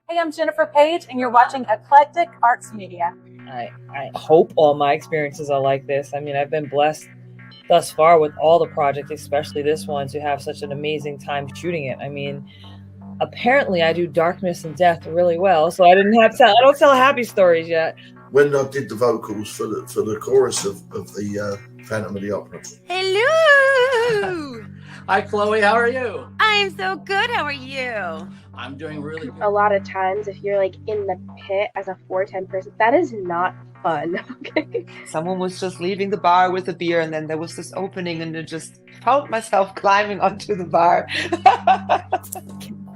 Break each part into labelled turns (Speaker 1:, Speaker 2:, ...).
Speaker 1: Hey, I'm Jennifer Page, and you're watching Eclectic Arts Media.
Speaker 2: I hope all my experiences are like this. I mean, I've been blessed thus far with all the projects, especially this one, to have such an amazing time shooting it. I mean, apparently I do darkness and death really well, so I don't tell happy stories yet.
Speaker 3: When I did the vocals for the chorus of the Phantom of the Opera.
Speaker 4: Hello!
Speaker 5: Hi, Chloe. How are you?
Speaker 4: I'm so good. How are you?
Speaker 5: I'm doing really good.
Speaker 6: A lot of times, if you're like in the pit as a 410 person, that is not fun. Okay.
Speaker 7: Someone was just leaving the bar with a beer, and then there was this opening, and I just felt myself climbing onto the bar.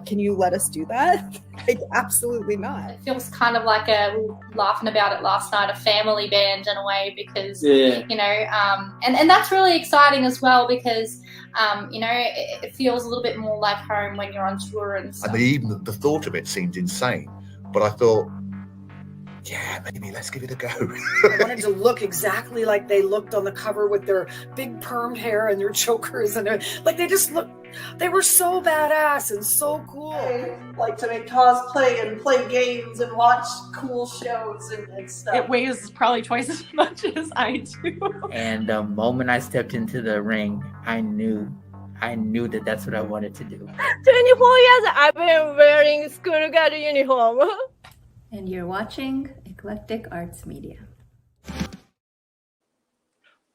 Speaker 8: Can you let us do that? Like, absolutely not.
Speaker 9: It feels kind of like we were laughing about it last night, a family band in a way, because,
Speaker 5: Yeah.
Speaker 9: you know, and that's really exciting as well because, you know, it feels a little bit more like home when you're on tour and stuff.
Speaker 10: And even the thought of it seemed insane, but I thought, yeah, maybe let's give it a go.
Speaker 8: I wanted to look exactly like they looked on the cover with their big permed hair and their chokers, and like they were so badass and so cool.
Speaker 11: I like to make cosplay and play games and watch cool shows and stuff.
Speaker 12: It weighs probably twice as much as I do.
Speaker 13: And the moment I stepped into the ring, I knew that that's what I wanted to do.
Speaker 14: 24 years I've been wearing school girl uniform.
Speaker 15: And you're watching Eclectic Arts Media.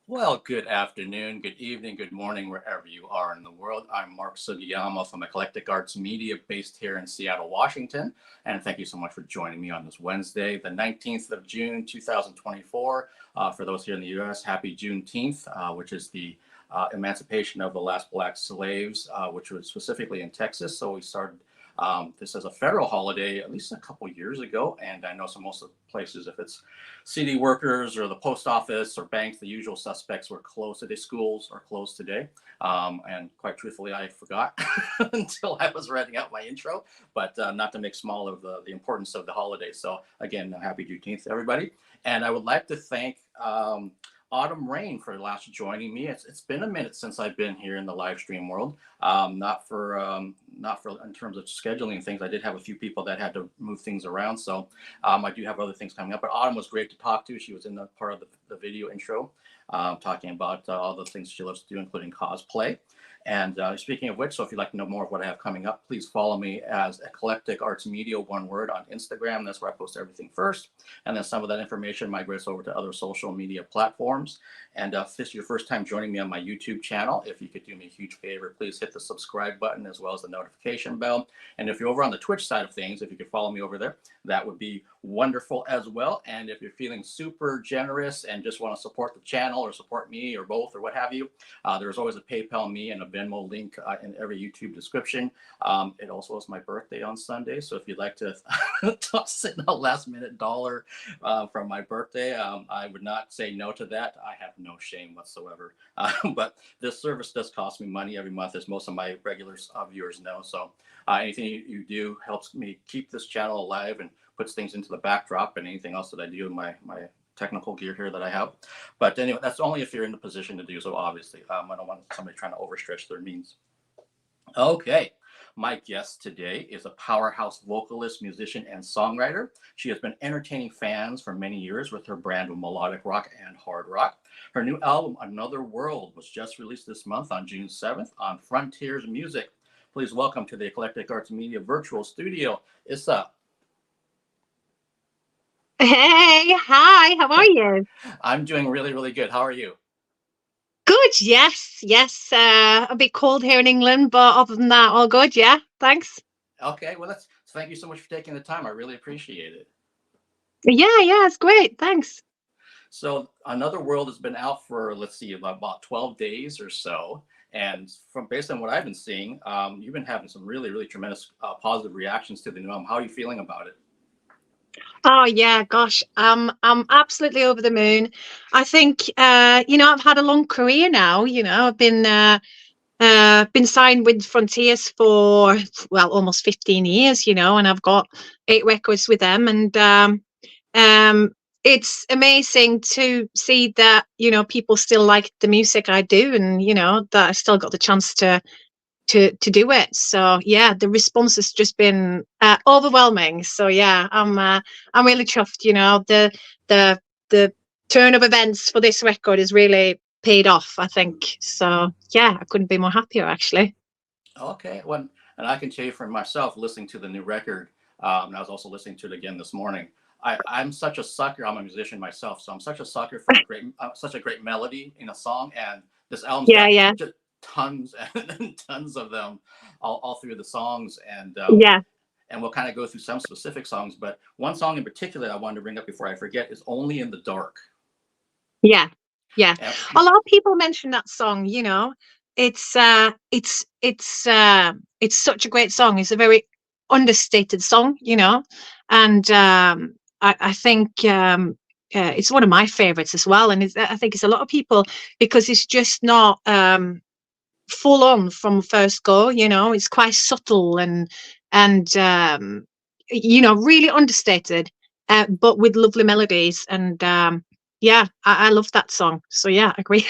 Speaker 5: Well, good afternoon, good evening, good morning, wherever you are in the world. I'm Mark Sugiyama from Eclectic Arts Media, based here in Seattle, Washington. And thank you so much for joining me on this Wednesday, the 19th of June, 2024. For those here in the U.S., happy Juneteenth, which is the emancipation of the last Black slaves, which was specifically in Texas. So we started this as a federal holiday at least a couple years ago, and I know most of the places, if it's city workers or the post office or banks, the usual suspects were closed today. Schools are closed today, and quite truthfully, I forgot until I was writing out my intro, but not to make small of the importance of the holiday. So again, happy Juneteenth, everybody, and I would like to thank Autumn Rain for last joining me. It's been a minute since I've been here in the live stream world. Not for in terms of scheduling things. I did have a few people that had to move things around, so I do have other things coming up. But Autumn was great to talk to. She was in the part of the video intro, talking about all the things she loves to do, including cosplay. And speaking of which, so if you'd like to know more of what I have coming up, please follow me as Eclectic Arts Media, one word, on Instagram. That's where I post everything first. And then some of that information migrates over to other social media platforms. And if this is your first time joining me on my YouTube channel, if you could do me a huge favor, please hit the subscribe button as well as the notification bell. And if you're over on the Twitch side of things, if you could follow me over there, that would be wonderful as well. And if you're feeling super generous and just want to support the channel or support me or both or what have you, there's always a PayPal me and a Venmo link in every YouTube description. It also is my birthday on Sunday, so if you'd like to toss in a last minute dollar from my birthday, I would not say no to that. I have no shame whatsoever. But this service does cost me money every month, as most of my regular viewers know. So anything you do helps me keep this channel alive and puts things into the backdrop, and anything else that I do in my technical gear here that I have. But anyway, that's only if you're in the position to do so, obviously. I don't want somebody trying to overstretch their means. Okay, my guest today is a powerhouse vocalist, musician, and songwriter. She has been entertaining fans for many years with her brand of melodic rock and hard rock. Her new album, Another World, was just released this month on June 7th on Frontiers Music. Please welcome to the Eclectic Arts Media virtual studio, Issa.
Speaker 16: Hey, hi, how are you?
Speaker 5: I'm doing really, really good. How are you?
Speaker 16: Good, yes. A bit cold here in England, but other than that, all good, yeah, thanks.
Speaker 5: Okay, well, thank you so much for taking the time. I really appreciate it.
Speaker 16: Yeah, it's great, thanks.
Speaker 5: So Another World has been out for, let's see, about 12 days or so. And based on what I've been seeing, you've been having some really, really tremendous positive reactions to the new album. How are you feeling about it?
Speaker 16: Oh yeah, gosh, I'm absolutely over the moon. I think I've had a long career now. I've been signed with Frontiers for almost 15 years. And I've got 8 records with them, and it's amazing to see that people still like the music I do, and that I still got the chance to to do it. So yeah, the response has just been overwhelming. So yeah, I'm really chuffed. You know, the turn of events for this record has really paid off, I think. So yeah, I couldn't be more happier actually.
Speaker 5: Okay, well, and I can tell you for myself, listening to the new record, and I was also listening to it again this morning. I'm such a sucker. I'm a musician myself, so I'm such a sucker for such a great melody in a song. And this album's got just tons and tons of them all through the songs. And we'll kind of go through some specific songs. But one song in particular I wanted to bring up before I forget is "Only in the Dark."
Speaker 16: Yeah. A lot of people mention that song. You know, it's such a great song. It's a very understated song, you know, and I think it's one of my favorites as well. And I think it's a lot of people because it's just not full on from first go. You know, it's quite subtle and you know, really understated, but with lovely melodies. And yeah, I love that song. So yeah, I agree.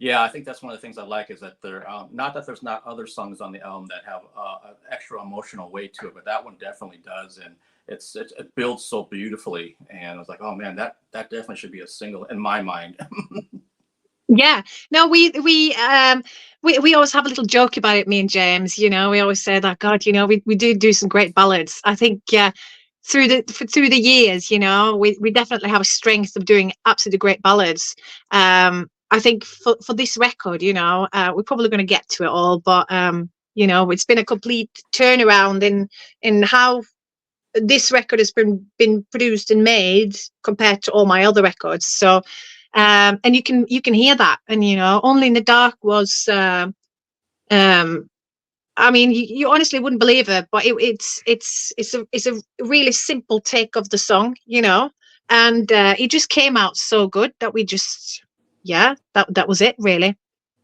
Speaker 5: Yeah, I think that's one of the things I like is that there, not that there's not other songs on the album that have an extra emotional weight to it, but that one definitely does, and it builds so beautifully. And I was like, oh man, that definitely should be a single in my mind.
Speaker 16: Yeah, no, we always have a little joke about it, me and James. You know, we always say that, God, you know, we do some great ballads. I think through the years, you know, we definitely have a strength of doing absolutely great ballads. I think for this record, you know, we're probably going to get to it all, but you know, it's been a complete turnaround in how this record has been produced and made compared to all my other records. So and you can hear that. And you know, Only in the Dark was I mean, you honestly wouldn't believe it, but it's a really simple take of the song, you know, and it just came out so good that we just that was it really.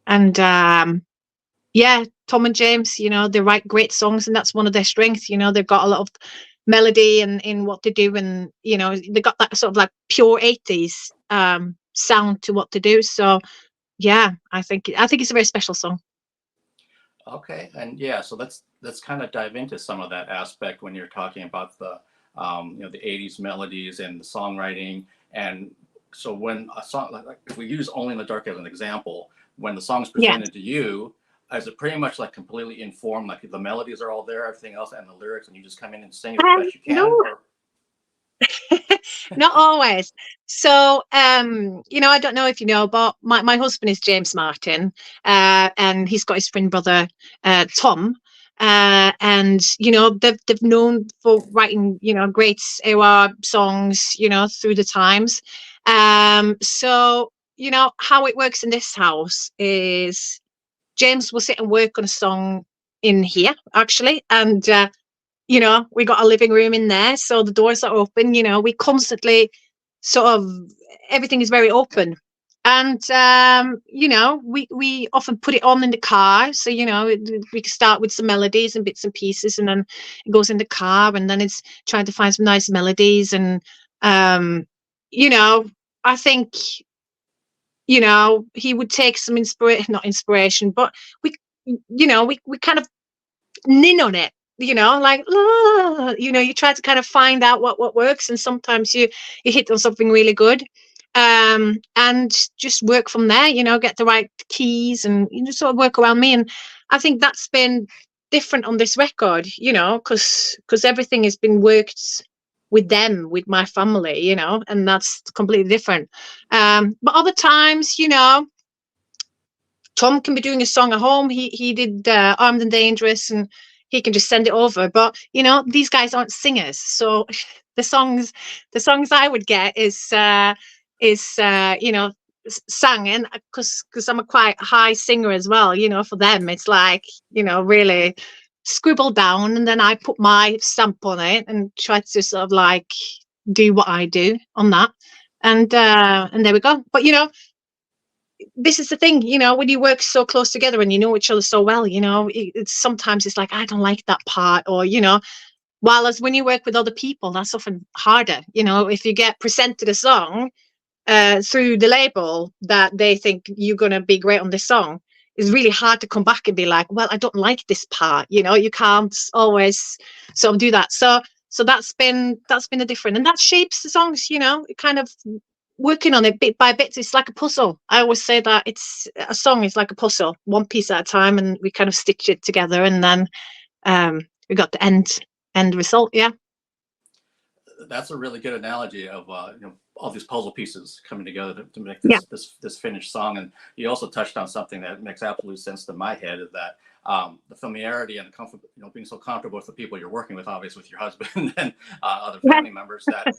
Speaker 16: And yeah, Tom and James, you know, they write great songs, and that's one of their strengths. You know, they've got a lot of melody in what they do, and you know, they got that sort of like pure 80s sound to what they do. So yeah, I think it's a very special song.
Speaker 5: Okay, and yeah, so let's kind of dive into some of that aspect when you're talking about the you know, the 80s melodies and the songwriting. And so when a song, like if we use Only in the Dark as an example, when the song's presented to you, is it pretty much like completely informed, like the melodies are all there, everything else, and the lyrics, and you just come in and sing it the best you can?
Speaker 16: No.
Speaker 5: Or...
Speaker 16: Not always. So you know, I don't know if you know, but my husband is James Martin, and he's got his twin brother Tom, and you know, they've known for writing, you know, great AOR songs, you know, through the times. So you know, how it works in this house is James will sit and work on a song in here actually, and you know, we got a living room in there, so the doors are open. You know, we constantly sort of, everything is very open. And you know, we often put it on in the car, so you know, we can start with some melodies and bits and pieces, and then it goes in the car, and then it's trying to find some nice melodies. And you know, I think, you know, he would take some not inspiration, but we, you know, we kind of nin on it, you know, like, you know, you try to kind of find out what works, and sometimes you hit on something really good, and just work from there, you know, get the right keys, and you just sort of work around me. And I think that's been different on this record, you know, because everything has been worked with them, with my family, you know, and that's completely different. But other times, you know, Tom can be doing a song at home. He did Armed and Dangerous, and he can just send it over. But you know, these guys aren't singers, so the songs I would get is you know, sang, and because I'm a quite high singer as well. You know, for them it's like, you know, really scribble down, and then I put my stamp on it and try to sort of like do what I do on that, and there we go. But you know, this is the thing, you know, when you work so close together and you know each other so well, you know, sometimes it's like, I don't like that part, or you know, while as when you work with other people, that's often harder. You know, if you get presented a song through the label that they think you're going to be great on this song, it's really hard to come back and be like, well, I don't like this part, you know. You can't always sort of do that. So that's been a different, and that shapes the songs, you know. It kind of working on it bit by bit. It's like a puzzle. I always say that it's a song is like a puzzle, one piece at a time, and we kind of stitch it together, and then we got the end result. Yeah.
Speaker 5: That's a really good analogy of all these puzzle pieces coming together to make this finished song. And you also touched on something that makes absolute sense to my head, is that the familiarity and the comfort, being so comfortable with the people you're working with, obviously with your husband and other family members, that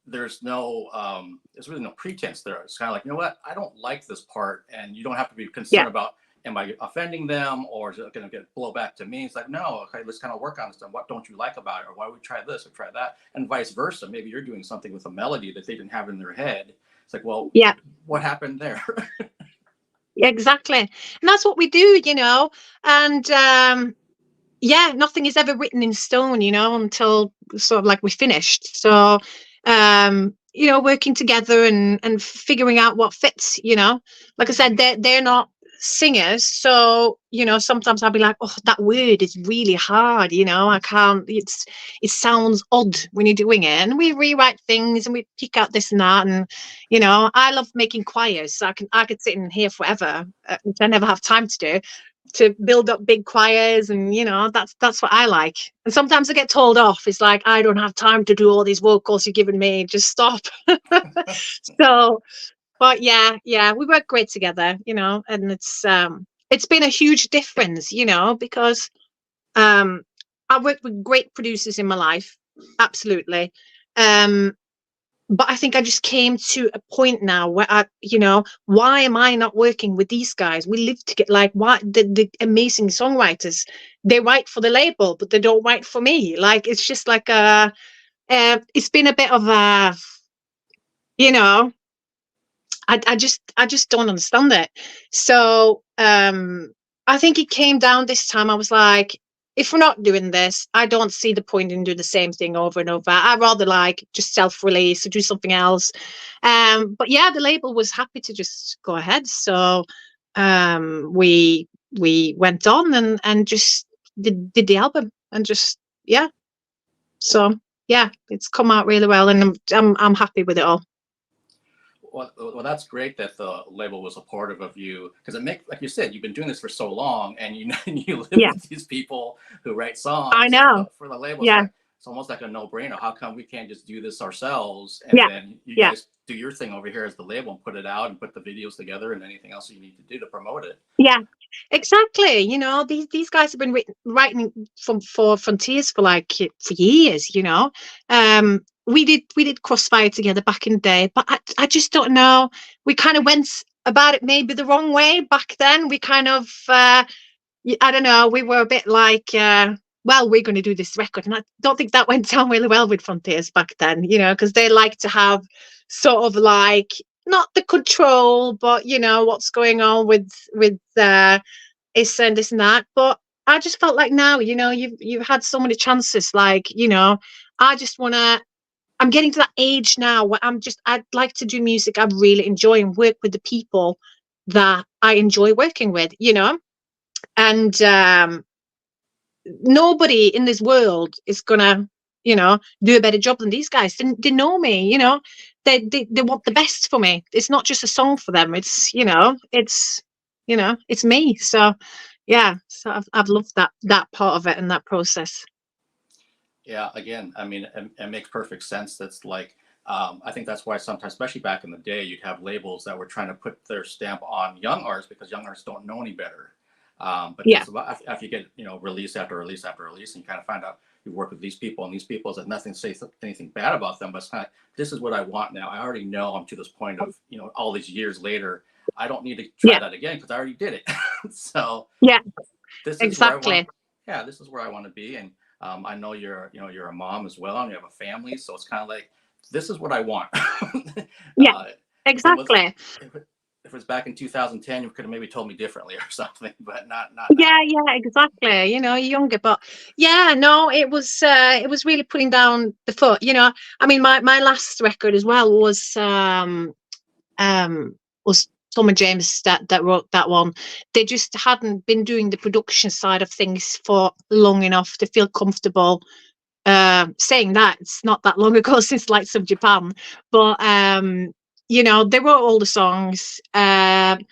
Speaker 5: there's really no pretense there. It's kind of like, you know what, I don't like this part, and you don't have to be concerned about, am I offending them, or is it going to get blow back to me? It's like, no, okay, let's kind of work on this. What don't you like about it? Or why don't we try this or try that? And vice versa. Maybe you're doing something with a melody that they didn't have in their head. It's like, well, what happened there?
Speaker 16: Exactly. And that's what we do, you know. And nothing is ever written in stone, you know, until sort of like we finished. So working together and figuring out what fits, you know. Like I said, they're not singers, so sometimes I'll be like, oh, that word is really hard, I can't, it sounds odd when you're doing it, and we rewrite things and we pick out this and that, and I love making choirs, so I could sit in here forever, which I never have time to do, to build up big choirs, and that's what I like. And sometimes I get told off. It's like, I don't have time to do all these vocals you're giving me, just stop. So but yeah, we work great together, and it's been a huge difference, because I've worked with great producers in my life, absolutely. But I think I just came to a point now where why am I not working with these guys? We live together. Like, why the amazing songwriters, they write for the label, but they don't write for me. Like, it's just like it's been a bit of a, I just don't understand it. So I think it came down this time. I was like, if we're not doing this, I don't see the point in doing the same thing over and over. I'd rather like just self-release or do something else. But yeah, the label was happy to just go ahead. So we went on and just did the album, and just So yeah, it's come out really well, and I'm happy with it all.
Speaker 5: Well, that's great that the label was supportive of you, because it makes, like you said, you've been doing this for so long, and you live with these people who write songs.
Speaker 16: I know.
Speaker 5: For the label.
Speaker 16: Yeah.
Speaker 5: It's almost like a no-brainer. How come we can't just do this ourselves, and then you guys do your thing over here as the label and put it out and put the videos together and anything else you need to do to promote it?
Speaker 16: Yeah, exactly. These guys have been writing for Frontiers for years. We did Crossfire together back in the day, but I just don't know. We kind of went about it maybe the wrong way back then. We kind of I don't know. We were a bit like, well, we're going to do this record, and I don't think that went down really well with Frontiers back then. Because they like to have sort of like, not the control, but what's going on with Issa and this and that. But I just felt like now, you've had so many chances. Like, I just want to. I'm getting to that age now where I'd like to do music I really enjoy and work with the people that I enjoy working with, and nobody in this world is gonna, do a better job than these guys. They know me, they want the best for me. It's not just a song for them. It's, it's me. So yeah, so I've loved that part of it and that process.
Speaker 5: Yeah, again, I mean, it makes perfect sense. That's like, I think that's why sometimes, especially back in the day, you'd have labels that were trying to put their stamp on young artists, because young artists don't know any better. But after you get, release after release after release, and you kind of find out you work with these people, and these people said nothing to say anything bad about them, but it's kind of, this is what I want now. I already know I'm to this point of, all these years later, I don't need to try that again, because I already did it. So this is
Speaker 16: exactly.
Speaker 5: This is where I want to be. And I know you're a mom as well, and you have a family, so it's kind of like, this is what I want.
Speaker 16: Exactly.
Speaker 5: If it was back in 2010, you could have maybe told me differently or something, but not
Speaker 16: yeah exactly. You're younger, but no, it was really putting down the foot. I mean, my last record as well was Tom and James that wrote that one, they just hadn't been doing the production side of things for long enough to feel comfortable saying that. It's not that long ago since Lights of Japan, but you know, they wrote all the songs, and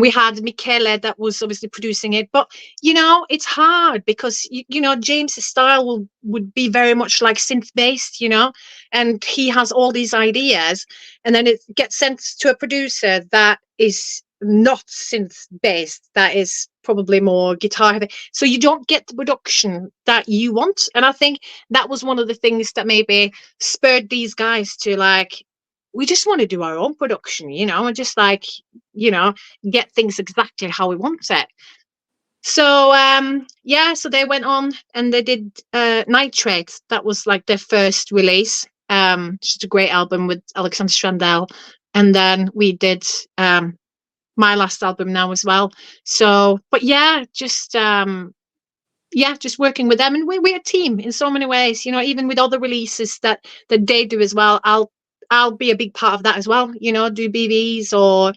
Speaker 16: we had Michele that was obviously producing it. But you know, it's hard because you know, James's style would be very much like synth based, you know, and he has all these ideas, and then it gets sent to a producer that is not synth based, that is probably more guitar heavy, so you don't get the production that you want. And I think that was one of the things that maybe spurred these guys to like, we just want to do our own production, you know, and just like, you know, get things exactly how we want it. So yeah, so they went on and they did Nitrate. That was like their first release. Just a great album with Alexander Strandell. And then we did my last album now as well. So, but yeah, just working with them, and we're a team in so many ways, you know, even with other releases that they do as well. I'll be a big part of that as well, you know, do BBs, or,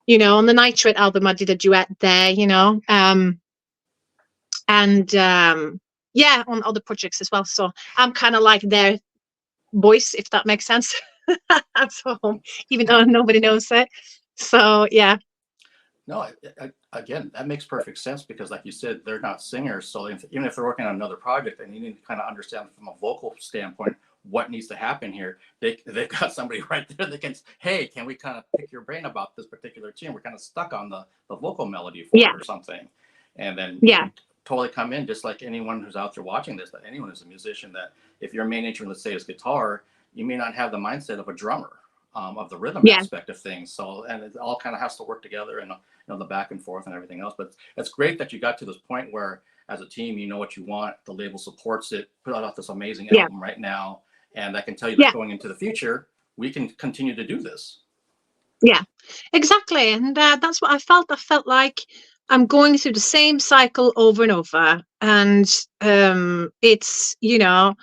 Speaker 16: you know, on the Nitrate album I did a duet there, you know, and yeah, on other projects as well. So I'm kind of like their voice, if that makes sense. At home, even though nobody knows it. So yeah.
Speaker 5: No, again, that makes perfect sense, because like you said, they're not singers. So even if they're working on another project, and you need to kind of understand from a vocal standpoint what needs to happen here, they've got somebody right there that can, hey, can we kind of pick your brain about this particular tune? We're kind of stuck on the vocal melody for it or something. And then you can totally come in, just like anyone who's out there watching this, that anyone who's a musician, that if your main instrument, let's say, is guitar, you may not have the mindset of a drummer. Of the rhythm aspect of things. So, and it all kind of has to work together, and you know, the back and forth and everything else. But it's great that you got to this point where, as a team, you know what you want. The label supports it. Put out this amazing album right now, and I can tell you that going into the future, we can continue to do this.
Speaker 16: Yeah, exactly, and that's what I felt. I felt like I'm going through the same cycle over and over, and it's, you know,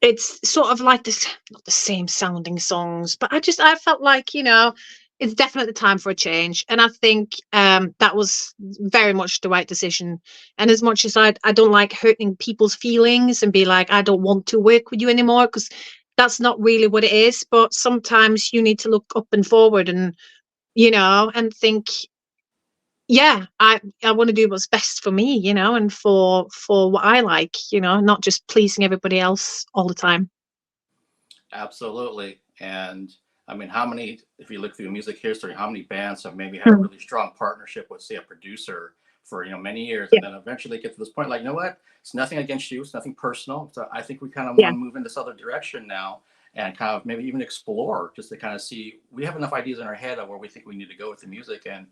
Speaker 16: it's sort of like this, not the same sounding songs, but I felt like, you know, it's definitely time for a change. And I think that was very much the right decision. And as much as I don't like hurting people's feelings and be like, I don't want to work with you anymore, because that's not really what it is. But sometimes you need to look up and forward, and, you know, and think, yeah, I want to do what's best for me, you know, and for what I like, you know, not just pleasing everybody else all the time.
Speaker 5: Absolutely. And I mean, how many, if you look through music history, how many bands have maybe had a really strong partnership with, say, a producer for, you know, many years, and then eventually get to this point, like, you know what, it's nothing against you, it's nothing personal. So I think we kind of want to move in this other direction now, and kind of maybe even explore, just to kind of see, we have enough ideas in our head of where we think we need to go with the music, and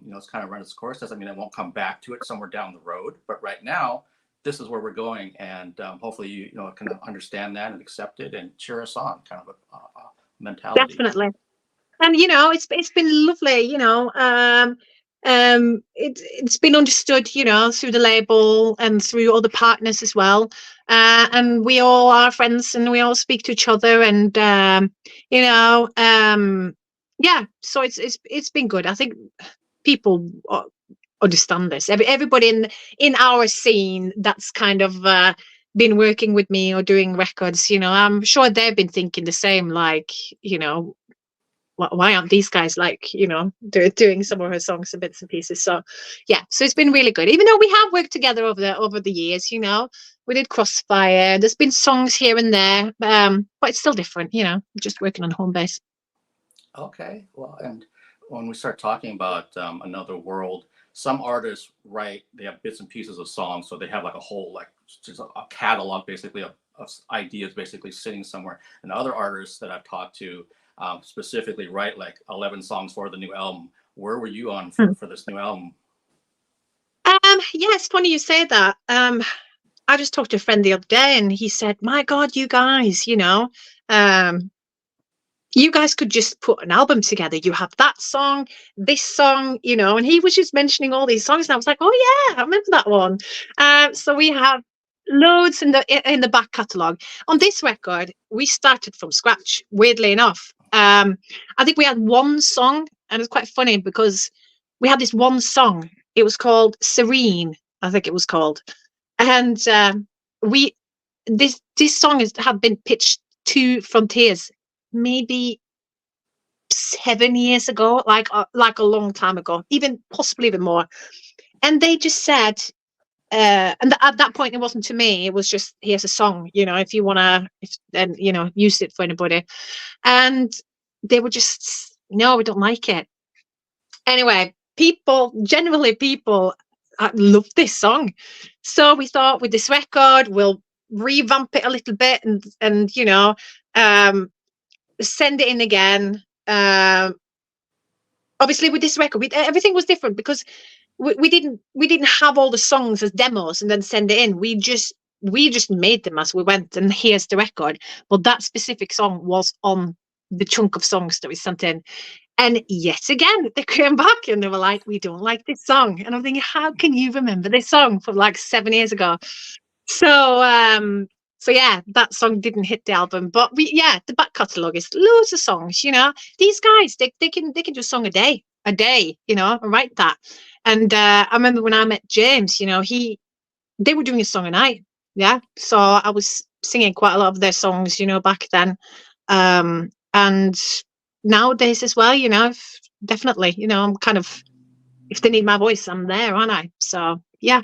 Speaker 5: you know, it's kind of run its course. Doesn't mean I won't come back to it somewhere down the road, but right now, this is where we're going, and hopefully you know, can understand that and accept it and cheer us on, kind of a mentality.
Speaker 16: Definitely. And you know, it's been lovely, you know. It's been understood, you know, through the label and through other partners as well. And we all are friends, and we all speak to each other, and you know, yeah. So it's been good. I think people understand this. Everybody in our scene that's kind of been working with me or doing records, you know, I'm sure they've been thinking the same, like, you know, why aren't these guys, like, you know, doing some of her songs and bits and pieces. So yeah, so it's been really good, even though we have worked together over the years, you know. We did Crossfire, there's been songs here and there, but it's still different, you know, just working on home base.
Speaker 5: Okay, well, and when we start talking about Another World, some artists write, they have bits and pieces of songs, so they have like a whole, like, just a catalog basically of ideas basically sitting somewhere. And other artists that I've talked to specifically write like 11 songs for the new album. Where were you on for this new album?
Speaker 16: Yeah, it's funny you say that. I just talked to a friend the other day, and he said, my God, you guys, you know, you guys could just put an album together. You have that song, this song, you know. And he was just mentioning all these songs, and I was like, oh yeah, I remember that one. So we have loads in the back catalogue. On this record, we started from scratch, weirdly enough. I think we had one song, and it's quite funny because we had this one song. It was called Serene, I think it was called, and we this song had been pitched to Frontiers maybe 7 years ago, like a long time ago, even possibly even more. And they just said, and at that point it wasn't to me, it was just, here's a song, if you want to, then use it for anybody. And they were just, no, we don't like it. Anyway, people love this song, so we thought with this record we'll revamp it a little bit and send it in again. Obviously with this record everything was different because we didn't have all the songs as demos and then send it in. We just made them as we went, and here's the record. But that specific song was on the chunk of songs that we sent in. And yet again, they came back and they were like, we don't like this song. And I'm thinking, how can you remember this song from like 7 years ago? So yeah, that song didn't hit the album. But the back catalogue is loads of songs, These guys, they can do a song a day, and write that. And I remember when I met James, they were doing a song a night. Yeah. So I was singing quite a lot of their songs, back then. And nowadays as well, definitely, I'm kind of, if they need my voice, I'm there, aren't I? So yeah.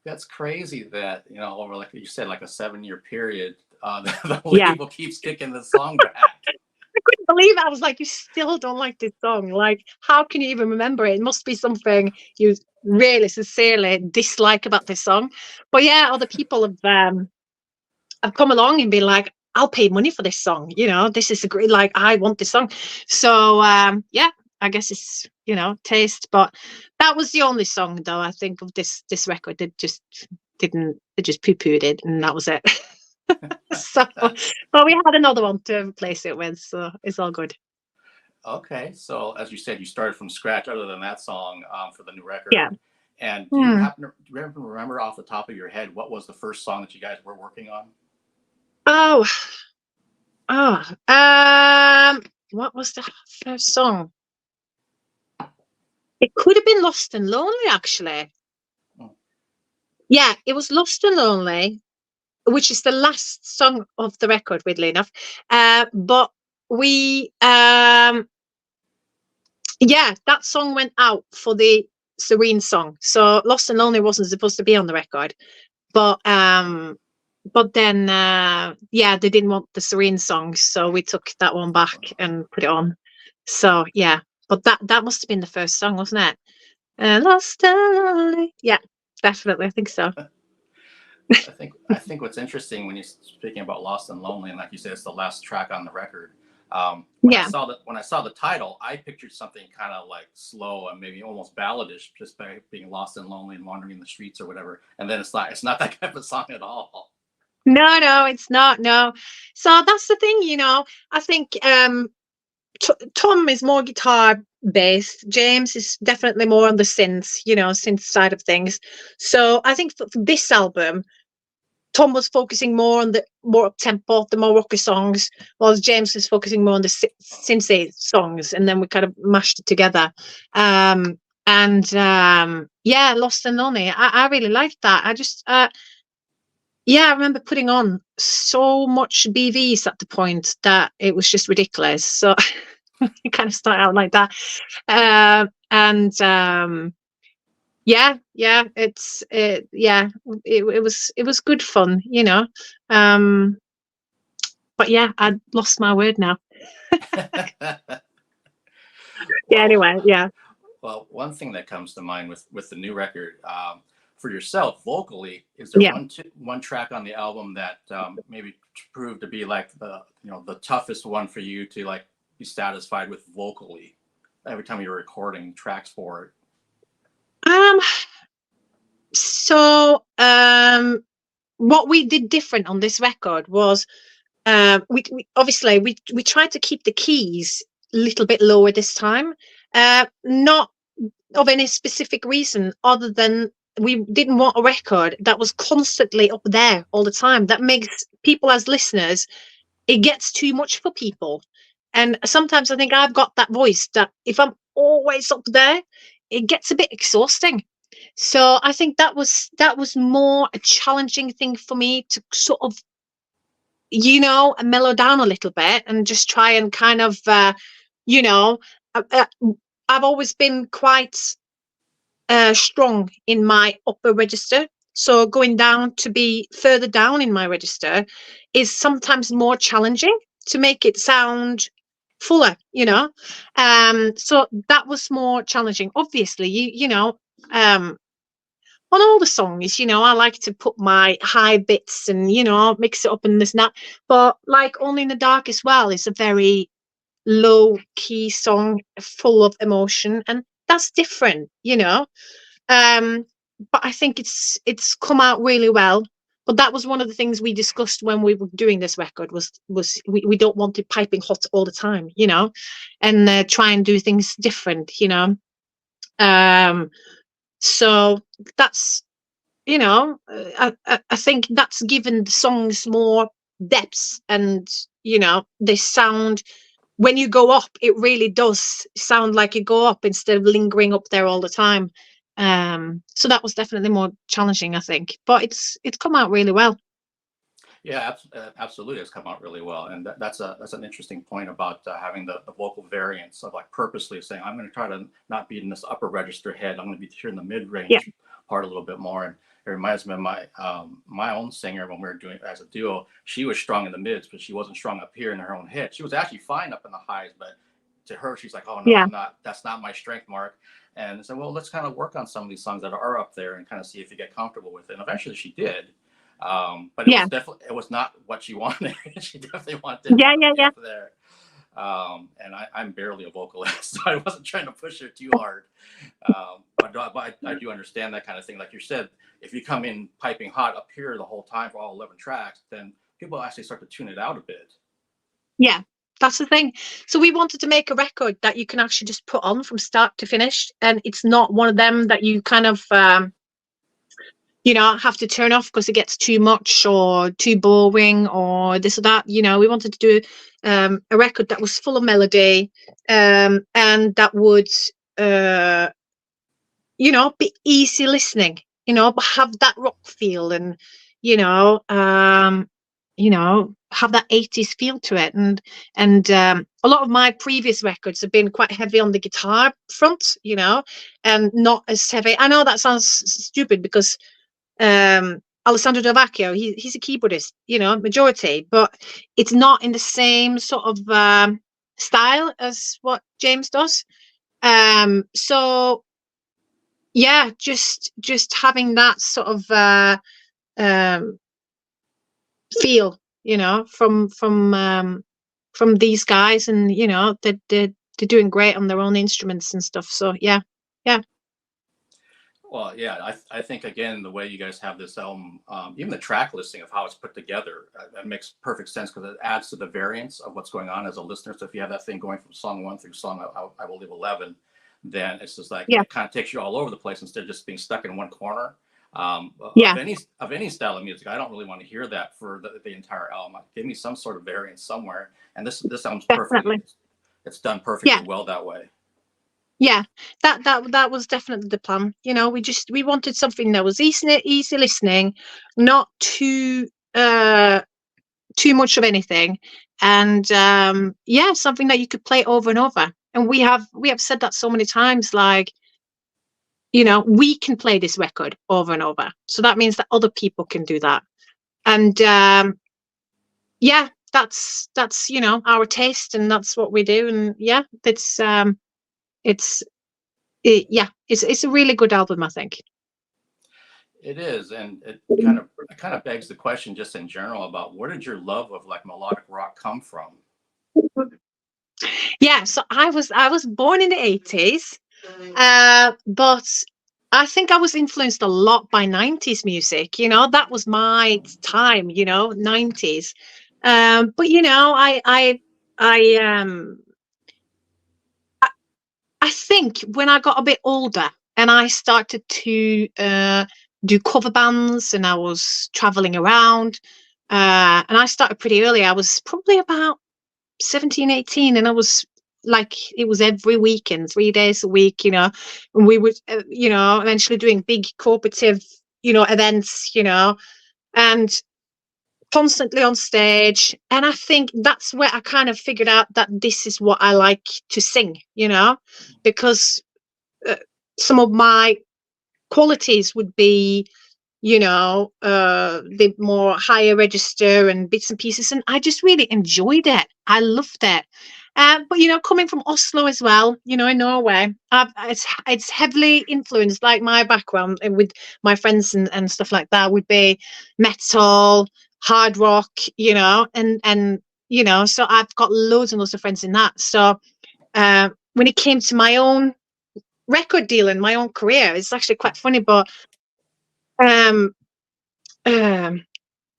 Speaker 5: That's crazy that, over, like you said, like a 7-year period, the label keeps kicking the song back.
Speaker 16: I couldn't believe it. I was like, you still don't like this song? Like, how can you even remember it? It must be something you really sincerely dislike about this song. But yeah, other people have come along and been like, I'll pay money for this song. This is a great, like, I want this song. So yeah, I guess it's, taste. But that was the only song, though, I think, of this record. They just poo-pooed it, and that was it. So, well, we had another one to replace it with, so it's all good.
Speaker 5: Okay, so as you said, you started from scratch, other than that song, for the new record.
Speaker 16: Yeah.
Speaker 5: And do you remember off the top of your head what was the first song that you guys were working on?
Speaker 16: What was the first song? It could have been Lost and Lonely, actually. Yeah, it was Lost and Lonely, which is the last song of the record, weirdly enough. But we, that song went out for the Serene song. So Lost and Lonely wasn't supposed to be on the record. But then, they didn't want the Serene song, so we took that one back and put it on. So yeah, but that must have been the first song, wasn't it? Lost and Lonely. Yeah, definitely, I think so.
Speaker 5: I think what's interesting when you're speaking about Lost and Lonely, and like you said, it's the last track on the record. When I saw the title, I pictured something kind of like slow and maybe almost balladish, just by being lost and lonely and wandering the streets or whatever. And then it's not that kind of a song at all.
Speaker 16: No, it's not. No. So that's the thing, I think Tom is more guitar based. James is definitely more on the synth side of things. So I think for this album, Tom was focusing more on the more up tempo, the more rocky songs, whilst James was focusing more on the synth songs, and then we kind of mashed it together. Lost and Lonely. I really liked that. I just I remember putting on so much BVs at the point that it was just ridiculous. So it kind of started out like that. It was good fun, but yeah, I lost my word now.
Speaker 5: Well, one thing that comes to mind with the new record, for yourself vocally, is there one track on the album that maybe proved to be like the toughest one for you to like be satisfied with vocally every time you're recording tracks for it?
Speaker 16: What we did different on this record was we obviously we tried to keep the keys a little bit lower this time, not of any specific reason other than we didn't want a record that was constantly up there all the time. That makes people as listeners it gets too much for people. And sometimes I think I've got that voice that if I'm always up there, it gets a bit exhausting. So I think that was more a challenging thing for me to sort of, mellow down a little bit and just try and kind of, you know, I've always been quite strong in my upper register. So going down to be further down in my register is sometimes more challenging to make it sound fuller, so that was more challenging. Obviously, on all the songs, I like to put my high bits and mix it up and this and that, but like Only in the Dark as well is a very low key song full of emotion, and that's different. But I think it's come out really well. But that was one of the things we discussed when we were doing this record was we don't want it piping hot all the time, and try and do things different, so that's, I think that's given the songs more depth, and they sound, when you go up, it really does sound like you go up instead of lingering up there all the time. So that was definitely more challenging, I think, but it's come out really well.
Speaker 5: Yeah, absolutely, it's come out really well, and that's an interesting point about having the vocal variance of like purposely saying, I'm going to try to not be in this upper register head. I'm going to be here in the mid range part a little bit more. And it reminds me of my own singer when we were doing it as a duo. She was strong in the mids, but she wasn't strong up here in her own head. She was actually fine up in the highs, but to her, she's like, oh no, I'm not. That's not my strength, Mark. And so, well, let's kind of work on some of these songs that are up there and kind of see if you get comfortable with it. And eventually, she did. But it was not what she wanted. She definitely wanted up there. And I'm barely a vocalist, so I wasn't trying to push her too hard. But I do understand that kind of thing. Like you said, if you come in piping hot up here the whole time for all 11 tracks, then people actually start to tune it out a bit.
Speaker 16: Yeah, that's the thing. So we wanted to make a record that you can actually just put on from start to finish, and it's not one of them that you kind of have to turn off because it gets too much or too boring or this or that. We wanted to do a record that was full of melody, and that would be easy listening, but have that rock feel, and have that 80s feel to it. And a lot of my previous records have been quite heavy on the guitar front, and not as heavy. I know that sounds stupid because Alessandro Del Vecchio, he's a keyboardist, majority, but it's not in the same sort of style as what James does. So yeah, just having that sort of feel, from these guys, and they're doing great on their own instruments and stuff. So yeah.
Speaker 5: Well, yeah, I think, again, the way you guys have this album, even the track listing of how it's put together, that makes perfect sense because it adds to the variance of what's going on as a listener. So if you have that thing going from song 1 through song I Will Leave 11, then it's just like it kind of takes you all over the place instead of just being stuck in one corner. Of any style of music, I don't really want to hear that for the entire album. Give me some sort of variance somewhere, and this album's perfectly. It's done perfectly well that way.
Speaker 16: Yeah, that was definitely the plan. We wanted something that was easy listening, not too much of anything, and something that you could play over and over. And we have said that so many times, like, we can play this record over and over, so that means that other people can do that. And that's our taste, and that's what we do. And it's a really good album, I think.
Speaker 5: It is, and it kind of begs the question, just in general, about where did your love of like melodic rock come from?
Speaker 16: Yeah, so I was born in the 80s, but I think I was influenced a lot by 90s music. That was my time. 90s. But I think when I got a bit older and I started to do cover bands and I was traveling around, And I started pretty early. I was probably about 17, 18, and I was like, it was every weekend, 3 days a week, and we would, eventually doing big cooperative, events, and constantly on stage. And I think that's where I kind of figured out that this is what I like to sing, because some of my qualities would be, the more higher register and bits and pieces. And I just really enjoyed it. I loved it. But coming from Oslo as well, in Norway, it's heavily influenced. Like my background with my friends and stuff like that would be metal, hard rock, and so I've got loads and loads of friends in that. So when it came to my own record deal and my own career, it's actually quite funny. But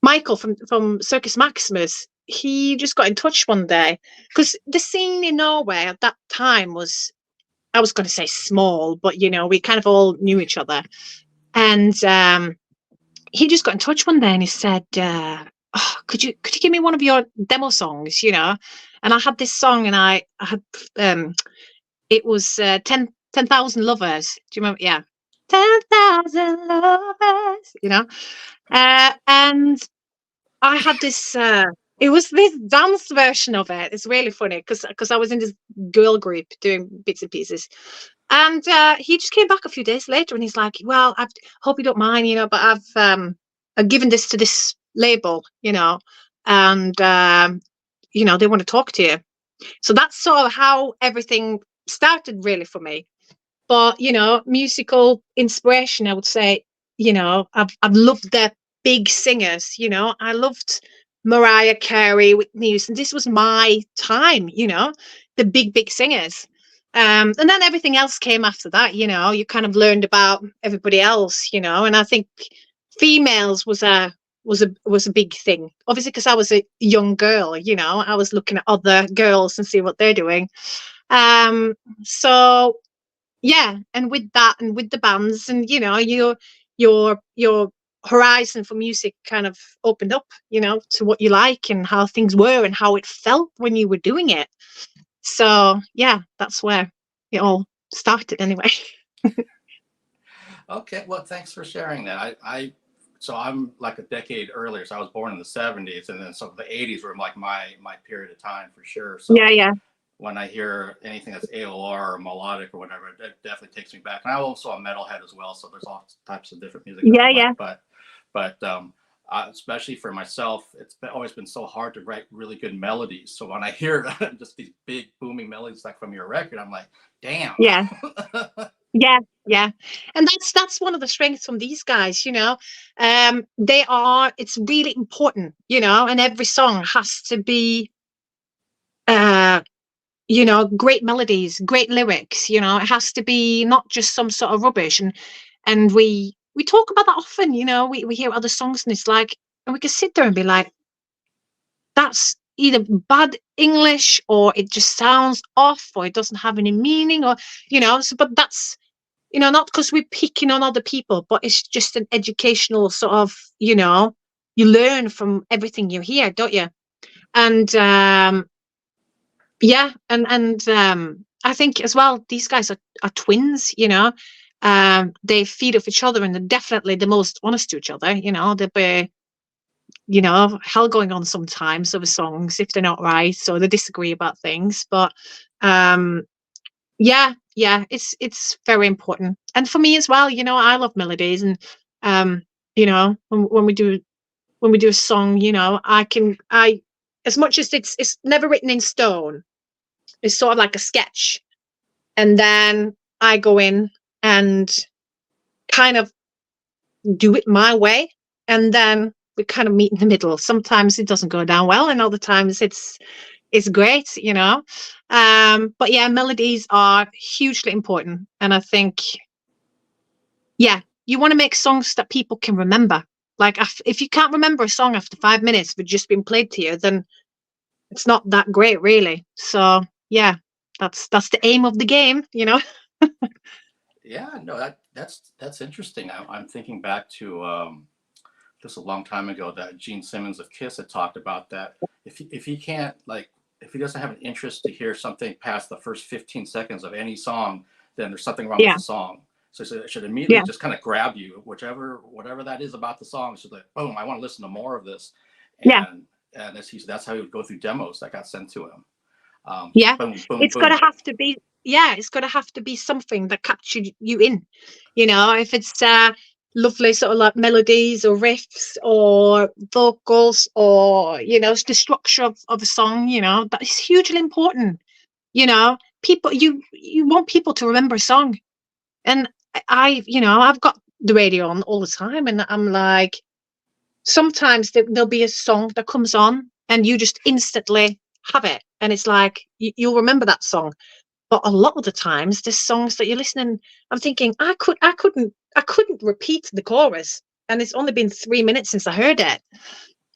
Speaker 16: Michael from Circus Maximus, he just got in touch one day, because the scene in Norway at that time was, I was going to say small, but we kind of all knew each other. And he just got in touch one day and he said, could you give me one of your demo songs, And I had this song, and I had it was 10,000 Lovers. Do you remember? Yeah. 10,000 lovers, and I had this, it was this dance version of it. It's really funny because I was in this girl group doing bits and pieces. And he just came back a few days later and he's like, well, I hope you don't mind, but I've given this to this label, and, they want to talk to you. So that's sort of how everything started really for me. But, musical inspiration, I would say, I've loved the big singers, I loved Mariah Carey, Whitney Houston. This was my time, the big singers. And then everything else came after that, you kind of learned about everybody else, and I think females was a big thing, obviously, because I was a young girl, I was looking at other girls and see what they're doing. So yeah, and with that and with the bands and your horizon for music kind of opened up, to what you like and how things were and how it felt when you were doing it. So yeah, that's where it all started anyway.
Speaker 5: Okay, well, thanks for sharing that. So I'm like a decade earlier, so I was born in the 70s, and then so the 80s were like my period of time for sure. So
Speaker 16: yeah.
Speaker 5: When I hear anything that's AOR or melodic or whatever, it definitely takes me back. And I'm also a metalhead as well, so there's all types of different music.
Speaker 16: Yeah.
Speaker 5: But especially for myself, it's always been so hard to write really good melodies. So when I hear just these big booming melodies like from your record, I'm like, damn.
Speaker 16: Yeah. Yeah. And that's one of the strengths from these guys, it's really important, and every song has to be great melodies, great lyrics, it has to be not just some sort of rubbish. And we talk about that often, we hear other songs and it's like, and we can sit there and be like, that's either bad English or it just sounds off or it doesn't have any meaning or, but that's, not because we're picking on other people, but it's just an educational sort of, you learn from everything you hear, don't you? And, yeah, and I think as well, these guys are twins, they feed off each other and they're definitely the most honest to each other, they'll be, hell going on sometimes over songs if they're not right, so they disagree about things. But yeah, it's very important. And for me as well, I love melodies and when we do a song, I as much as it's never written in stone, it's sort of like a sketch. And then I go in and kind of do it my way. And then we kind of meet in the middle. Sometimes it doesn't go down well, and other times it's great, But yeah, melodies are hugely important. And I think, yeah, you want to make songs that people can remember. Like if you can't remember a song after 5 minutes but just been played to you, then it's not that great, really. So yeah, that's the aim of the game,
Speaker 5: Yeah, no, that's interesting. I'm thinking back to this a long time ago that Gene Simmons of Kiss had talked about that if he can't, like, if he doesn't have an interest to hear something past the first 15 seconds of any song, then there's something wrong with the song. So it should immediately just kind of grab you, whatever that is about the song. It's just like, boom, I want to listen to more of this. And that's how he would go through demos that got sent to him. Boom, boom,
Speaker 16: It's
Speaker 5: boom.
Speaker 16: got to have to be, it's got to have to be something that captured you in, you know. If it's lovely sort of like melodies or riffs or vocals or, you know, the structure of a song, you know, that is hugely important. You know, people, you want people to remember a song. And you know, I've got the radio on all the time, and I'm like, sometimes there'll be a song that comes on and you just instantly have it, and it's like you'll remember that song. But a lot of the times there's songs that you're listening, I'm thinking I couldn't repeat the chorus, and it's only been 3 minutes since I heard it.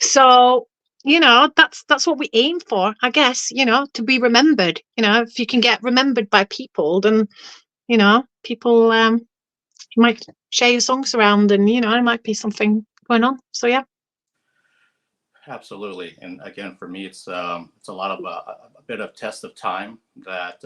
Speaker 16: So, you know, that's what we aim for, I guess, you know, to be remembered. You know, if you can get remembered by people, then, you know, people might share your songs around, and, you know, there might be something going on. So yeah.
Speaker 5: Absolutely. And again, for me, it's a lot of a bit of test of time that,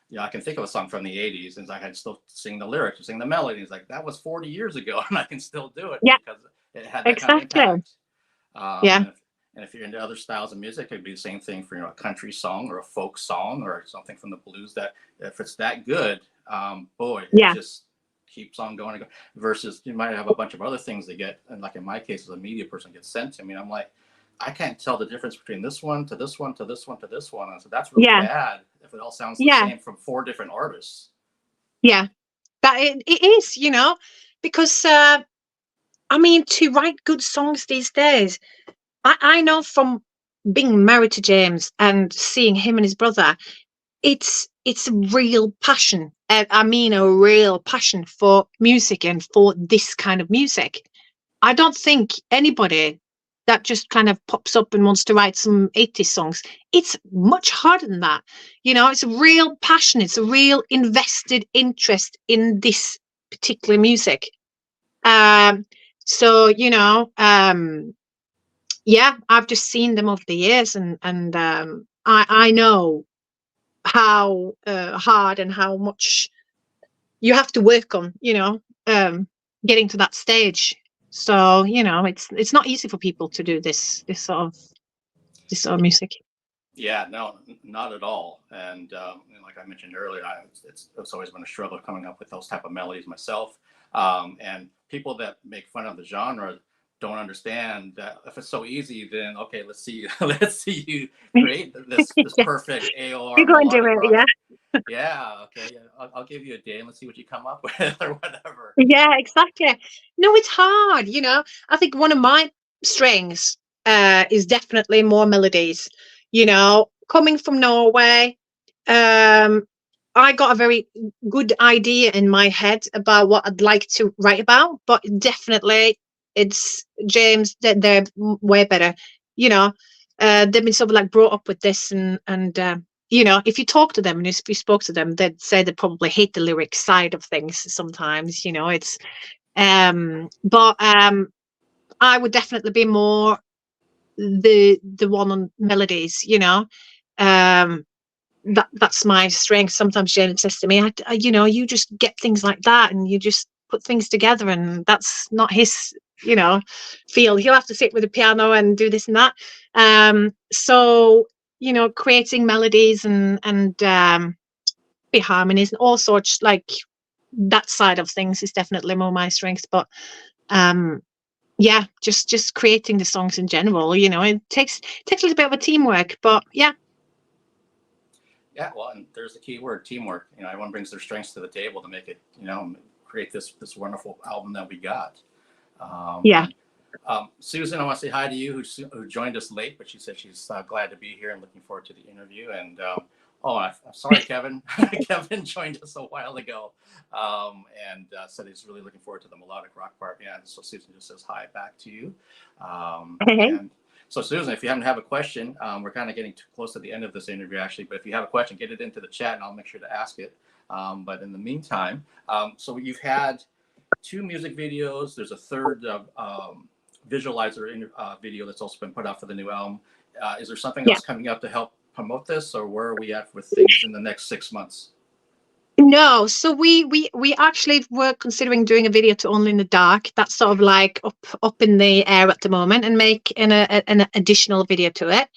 Speaker 5: you know, I can think of a song from the 80s and I can still sing the lyrics or sing the melody. It's like, that was 40 years ago and I can still do it because it had that kind of impact. And if you're into other styles of music, it'd be the same thing for, you know, a country song or a folk song or something from the blues, that if it's that good, boy, it just keeps on going. Versus you might have a bunch of other things that get, and like in my case as a media person, gets sent to me, and I'm like, I can't tell the difference between this one to this one to this one to this one. And so that's really bad if it all sounds the same from 4 different artists.
Speaker 16: Yeah, that it is, you know, because I mean, to write good songs these days, I know from being married to James and seeing him and his brother, it's a real passion. I mean, a real passion for music and for this kind of music. I don't think anybody that just kind of pops up and wants to write some 80s songs, it's much harder than that. You know, it's a real passion. It's a real invested interest in this particular music. So, you know, yeah, I've just seen them over the years, and I know how hard and how much you have to work on, you know, getting to that stage. So, you know, it's not easy for people to do this sort of music.
Speaker 5: Yeah, no, not at all. And like I mentioned earlier, it's always been a struggle coming up with those type of melodies myself. And people that make fun of the genre don't understand that if it's so easy, then okay, let's see you create this perfect AOR.
Speaker 16: You go and do it, yeah.
Speaker 5: Yeah, okay, I'll give you a day and let's see what you come up with or whatever.
Speaker 16: Yeah, exactly. No, it's hard, you know. I think one of my strengths is definitely more melodies. You know, coming from Norway, I got a very good idea in my head about what I'd like to write about, but definitely it's James, they're way better. You know, they've been sort of like brought up with this, and you know, if you talk to them and if you spoke to them, they'd say they probably hate the lyric side of things sometimes, you know. It's but I would definitely be more the one on melodies, you know. That's my strength. Sometimes James says to me, I you know, you just get things like that and you just put things together, and that's not his, you know, field. He'll have to sit with the piano and do this and that. So, you know, creating melodies and be harmonies and all sorts, like that side of things is definitely more my strength. But yeah, just creating the songs in general, you know, it takes a little bit of a teamwork, but yeah.
Speaker 5: Yeah, well, and there's the key word, teamwork. You know, everyone brings their strengths to the table to make it, you know, create this wonderful album that we got.
Speaker 16: Yeah.
Speaker 5: Susan, I want to say hi to you, who joined us late, but she said she's glad to be here and looking forward to the interview. And I'm sorry, Kevin. Kevin joined us a while ago and said he's really looking forward to the melodic rock part. Yeah, so Susan just says hi back to you. And so Susan, if you happen to have a question, we're kind of getting too close to the end of this interview, actually. But if you have a question, get it into the chat, and I'll make sure to ask it. But in the meantime, so you've had 2 music videos. There's a third visualizer video that's also been put out for the new album. Is there something
Speaker 16: Yeah.
Speaker 5: else coming up to help promote this, or where are we at with things in the next 6 months?
Speaker 16: No, so we actually were considering doing a video to Only in the Dark. That's sort of like up in the air at the moment, and make an additional video to it.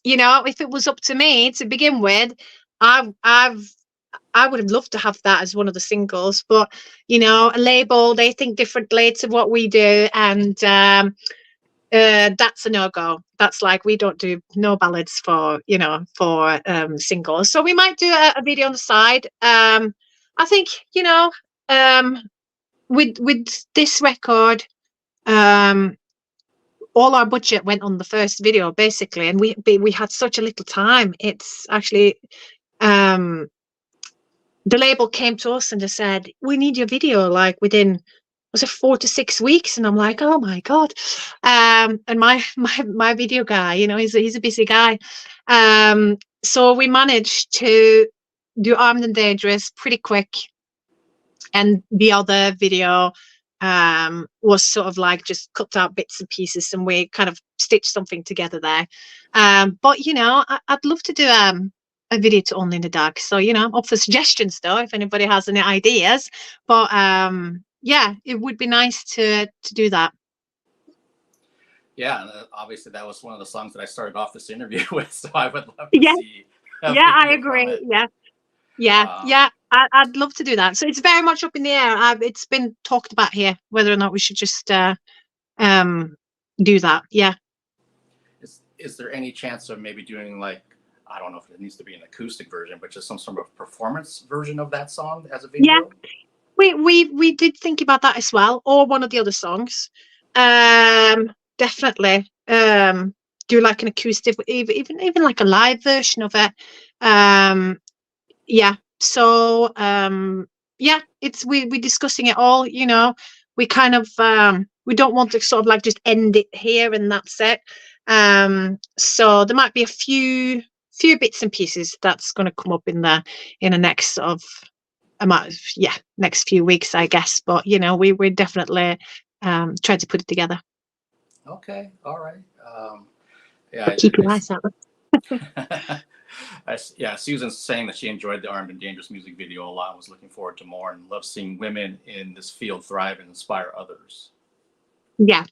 Speaker 16: You know, if it was up to me to begin with, I would have loved to have that as one of the singles, but you know, a label, they think differently to what we do, and that's a no-go. That's like, we don't do no ballads for, you know, for singles. So we might do a video on the side. I think, you know, with this record, all our budget went on the first video basically, and we had such a little time. It's actually the label came to us and just said, we need your video like within, was it 4 to 6 weeks? And I'm like, oh my God. And my video guy, you know, he's a busy guy. So we managed to do Armed and Dangerous pretty quick. And the other video was sort of like just cut out bits and pieces, and we kind of stitched something together there. But, you know, I'd love to do a video to Only in the Dark. So, you know, up for suggestions though, if anybody has any ideas. But yeah, it would be nice to do that.
Speaker 5: Yeah, and obviously that was one of the songs that I started off this interview with, so I would love to see.
Speaker 16: Yeah, I agree. Yeah. I'd love to do that. So it's very much up in the air. It's been talked about here whether or not we should just do that. Yeah.
Speaker 5: Is there any chance of maybe doing, like, I don't know if it needs to be an acoustic version, but just some sort of performance version of that song as a video?
Speaker 16: Yeah, we did think about that as well, or one of the other songs. Definitely do like an acoustic, even like a live version of it. Yeah. So yeah, it's we're discussing it all. You know, we kind of we don't want to sort of like just end it here and that's it. So there might be a few bits and pieces that's going to come up in the next sort of next few weeks, I guess. But you know, we're definitely trying to put it together.
Speaker 5: Okay, all right. Yeah,
Speaker 16: keep your eyes out.
Speaker 5: Yeah, Susan's saying that she enjoyed the Armed and Dangerous music video a lot and was looking forward to more, and loves seeing women in this field thrive and inspire others.
Speaker 16: Yeah,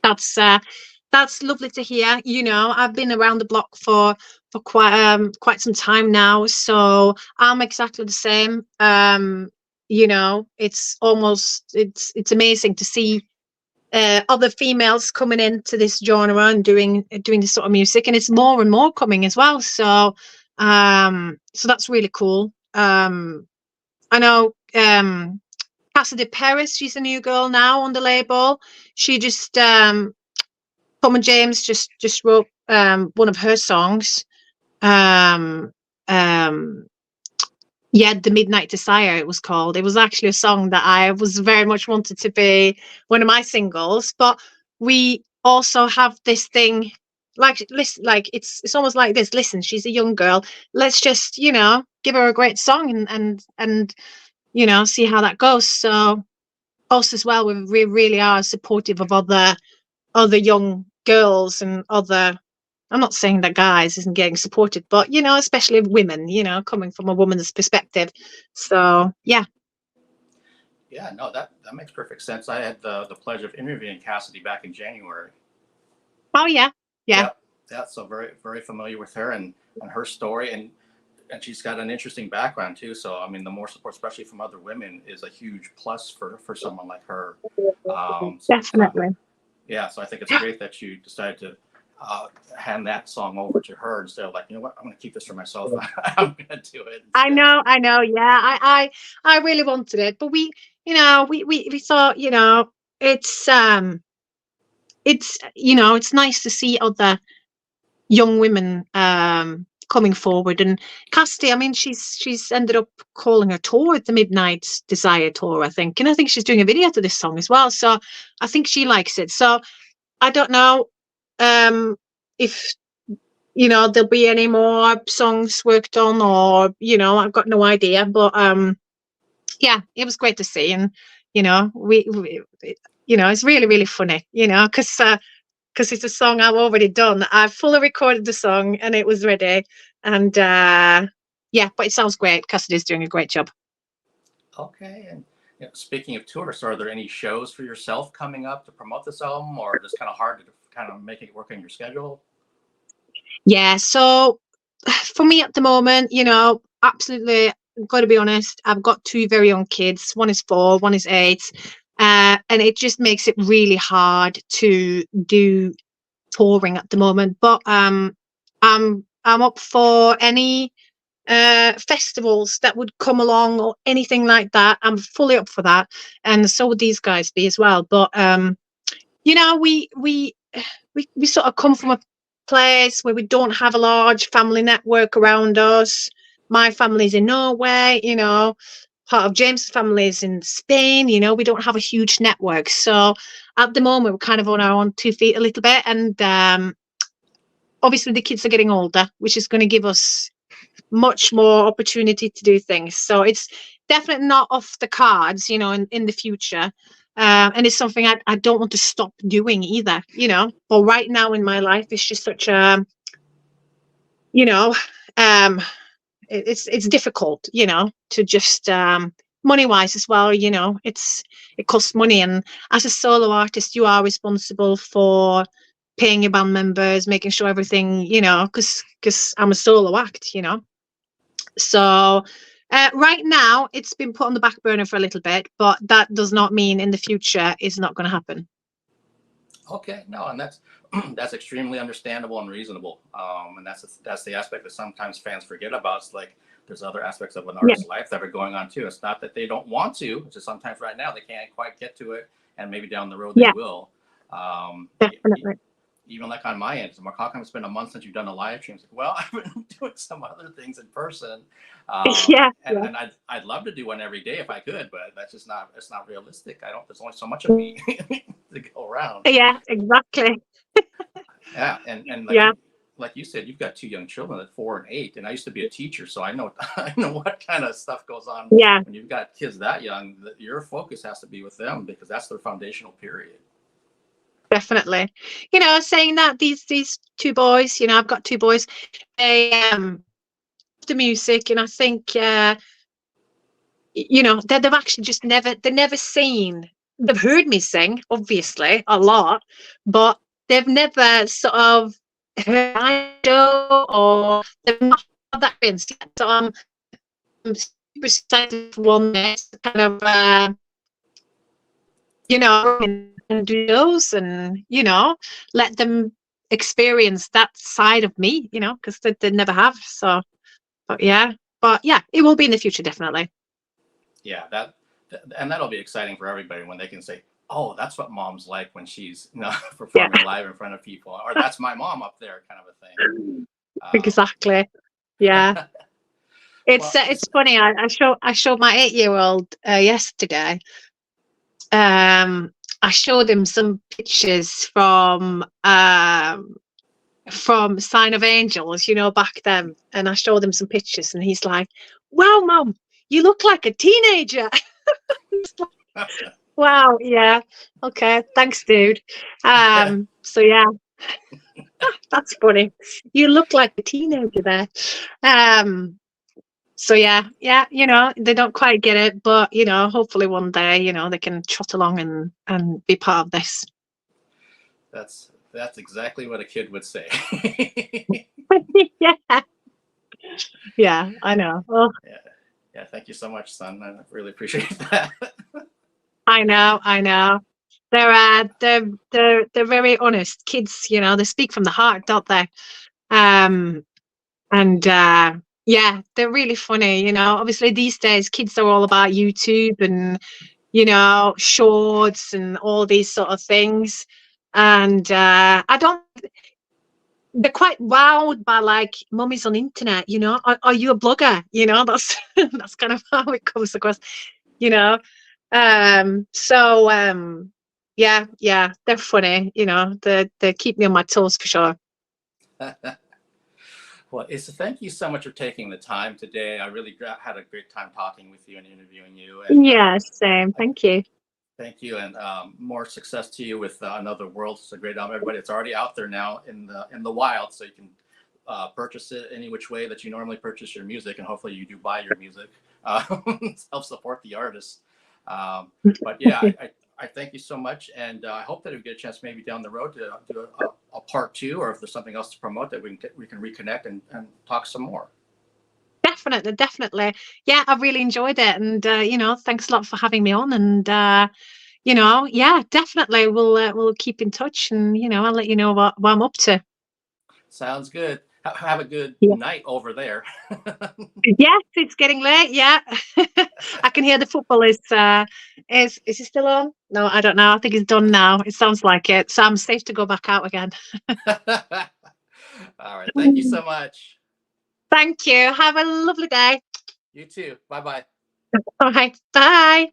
Speaker 16: that's lovely to hear. You know, I've been around the block for quite some time now, so I'm exactly the same. You know, it's amazing to see other females coming into this genre and doing this sort of music, and it's more and more coming as well. So so that's really cool. I know Cassidy Paris, she's a new girl now on the label. She just Tom and James just wrote one of her songs. Yeah, The Midnight Desire it was called. It was actually a song that I was very much wanted to be one of my singles. But we also have this thing, like, listen, like it's almost like this. Listen, she's a young girl. Let's just, you know, give her a great song and you know, see how that goes. So us as well, we really are supportive of other young girls and other. I'm not saying that guys isn't getting supported, but you know, especially women, you know, coming from a woman's perspective. So yeah.
Speaker 5: Yeah, no, that makes perfect sense. I had the pleasure of interviewing Cassidy back in January.
Speaker 16: Oh yeah. Yeah.
Speaker 5: So very, very familiar with her and her story, and she's got an interesting background too. So I mean, the more support, especially from other women, is a huge plus for someone like her.
Speaker 16: Definitely.
Speaker 5: Yeah, so I think it's great that you decided to hand that song over to her instead of like, you know what, I'm going to keep this for myself. I'm going to do it.
Speaker 16: I know. Yeah, I really wanted it, but we, you know, we thought, you know, it's you know, it's nice to see other young women coming forward. And Cassidy, I mean, she's ended up calling her tour the Midnight Desire tour, I think, and I think she's doing a video to this song as well. So I think she likes it. So I don't know if, you know, there'll be any more songs worked on, or, you know, I've got no idea. But yeah, it was great to see. And, you know, we it's really, really funny, because it's a song I've already done. I've fully recorded the song and it was ready. And yeah, but it sounds great. Cassidy's doing a great job.
Speaker 5: Okay. And speaking of tours, are there any shows for yourself coming up to promote this album, or just kind of hard to kind of make it work in your schedule?
Speaker 16: Yeah, so for me at the moment, absolutely, I've got to be honest, I've got two very young kids. One is 4, one is 8. And it just makes it really hard to do touring at the moment. But I'm up for any festivals that would come along or anything like that. I'm fully up for that, and so would these guys be as well. But we sort of come from a place where we don't have a large family network around us. My family's in Norway, part of James's family is in Spain. We don't have a huge network, so at the moment we're kind of on our own 2 feet a little bit. And obviously the kids are getting older, which is going to give us much more opportunity to do things. So it's definitely not off the cards, in the future. And it's something I don't want to stop doing either, But right now in my life, it's just such a, it's difficult, to just money wise as well. It costs money, and as a solo artist, you are responsible for paying your band members, making sure everything, because I'm a solo act, So right now it's been put on the back burner for a little bit, but that does not mean in the future it's not going to happen.
Speaker 5: Okay, no, and that's extremely understandable and reasonable. And that's the aspect that sometimes fans forget about. It's like there's other aspects of an artist's life that are going on too. It's not that they don't want to, it's just sometimes right now they can't quite get to it, and maybe down the road they will.
Speaker 16: Definitely.
Speaker 5: Even like on my end, so Mark, how come it's been a month since you've done a live stream? It's like, well, I've been doing some other things in person. And I'd love to do one every day if I could, but that's just it's not realistic. There's only so much of me to go around.
Speaker 16: Yeah, exactly.
Speaker 5: Yeah. And like you said, you've got 2 young children at 4 and 8. And I used to be a teacher, so I know what kind of stuff goes on when you've got kids that young. Your focus has to be with them because that's their foundational period.
Speaker 16: Definitely. Saying that these 2 boys, I've got 2 boys, they the music, and I think they've actually just never seen, they've heard me sing obviously a lot, but they've never sort of heard my show, or they've not had that experience yet. So I'm super excited for one day to kind of and do those, and let them experience that side of me, because they never have. So but yeah, it will be in the future, definitely.
Speaker 5: Yeah, and that'll be exciting for everybody when they can say, oh, that's what mom's like when she's performing live in front of people, or that's my mom up there, kind of a thing.
Speaker 16: Exactly. Yeah. It's funny. I showed my 8-year-old yesterday. I showed him some pictures from Sign of Angels, back then, and I showed him some pictures, and he's like, "Wow, Mum, you look like a teenager." Like, wow, yeah, okay, thanks, dude. So yeah, that's funny. You look like a teenager there. So yeah, they don't quite get it, but hopefully one day, they can trot along and be part of this.
Speaker 5: That's exactly what a kid would say.
Speaker 16: Yeah, I know. Oh.
Speaker 5: Yeah. Thank you so much, son. I really appreciate that.
Speaker 16: I know. They're very honest kids. They speak from the heart, don't they? Yeah, they're really funny. Obviously these days kids are all about YouTube and shorts and all these sort of things. And they're quite wowed by like, mummy's on internet, are you a blogger? That's that's kind of how it comes across, yeah, they're funny, they keep me on my toes for sure.
Speaker 5: Well, Issa, thank you so much for taking the time today. I really had a great time talking with you and interviewing you. And,
Speaker 16: yeah, same. Thank you.
Speaker 5: Thank you, and more success to you with Another World. It's a great album, everybody. It's already out there now in the wild, so you can purchase it any which way that you normally purchase your music, and hopefully you do buy your music. Help support the artists. But yeah, I thank you so much, and I hope that we get a chance maybe down the road to do a part 2, or if there's something else to promote that we can reconnect and talk some more.
Speaker 16: Definitely. Yeah, I've really enjoyed it, and thanks a lot for having me on. And yeah, definitely we'll keep in touch, and I'll let you know what I'm up to.
Speaker 5: Sounds good. Have a good night over there.
Speaker 16: Yes, it's getting late. Yeah, I can hear the football is it still on? No, I don't know. I think it's done now. It sounds like it. So I'm safe to go back out again.
Speaker 5: All right. Thank you so much.
Speaker 16: Thank you. Have a lovely day.
Speaker 5: You too. Bye-bye.
Speaker 16: All right. Bye.